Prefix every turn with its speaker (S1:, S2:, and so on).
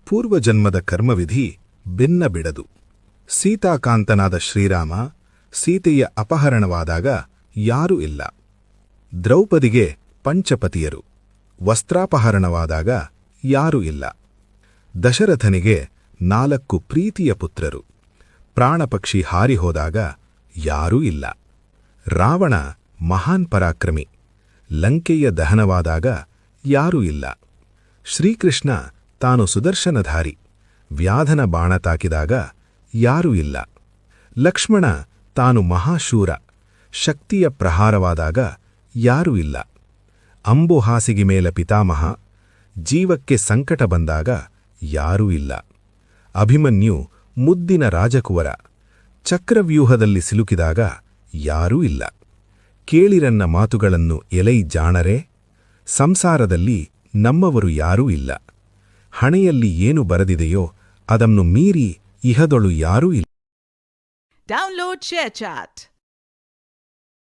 S1: ಪೂರ್ವಜನ್ಮದ ಕರ್ಮವಿಧಿ ಭಿನ್ನ ಬಿಡದು. ಸೀತಾಕಾಂತನಾದ ಶ್ರೀರಾಮ ಸೀತೆಯ ಅಪಹರಣವಾದಾಗ ಯಾರೂ ಇಲ್ಲ. ದ್ರೌಪದಿಗೆ ಪಂಚಪತಿಯರು. ವಸ್ತ್ರಾಪಹರಣವಾದಾಗ ಯಾರೂ ಇಲ್ಲ. ದಶರಥನಿಗೆ 4 ಪ್ರೀತಿಯ ಪುತ್ರರು. ಪ್ರಾಣಪಕ್ಷಿ ಹಾರಿಹೋದಾಗ ಯಾರೂ ಇಲ್ಲ. ರಾವಣ ಮಹಾನ್ ಪರಾಕ್ರಮಿ. ಲಂಕೆಯ ದಹನವಾದಾಗ ಯಾರೂ ಇಲ್ಲ. ಶ್ರೀಕೃಷ್ಣ ತಾನು ಸುದರ್ಶನಧಾರಿ. ವ್ಯಾಧನ ಬಾಣ ತಾಕಿದಾಗ ಯಾರೂ ಇಲ್ಲ. ಲಕ್ಷ್ಮಣ ತಾನು ಮಹಾಶೂರ. ಶಕ್ತಿಯ ಪ್ರಹಾರವಾದಾಗ ಯಾರೂ ಇಲ್ಲ. ಅಂಬು ಹಾಸಿಗೆ ಮೇಲ ಪಿತಾಮಹ. ಜೀವಕ್ಕೆ ಸಂಕಟ ಬಂದಾಗ ಯಾರೂ ಇಲ್ಲ. ಅಭಿಮನ್ಯು ಮುದ್ದಿನ ರಾಜಕುವರ. ಚಕ್ರವ್ಯೂಹದಲ್ಲಿ ಸಿಲುಕಿದಾಗ ಯಾರೂ ಇಲ್ಲ. ಕೇಳಿರನ್ನ ಮಾತುಗಳನ್ನು ಎಲೈ ಜಾಣರೆ. ಸಂಸಾರದಲ್ಲಿ ನಮ್ಮವರು ಯಾರೂ ಇಲ್ಲ. ಹಣೆಯಲ್ಲಿ ಏನು ಬರೆದಿದೆಯೋ ಅದನ್ನು ಮೀರಿ ಇಹದೊಳು ಯಾರೂ ಇಲ್ಲ.
S2: Download ShareChat.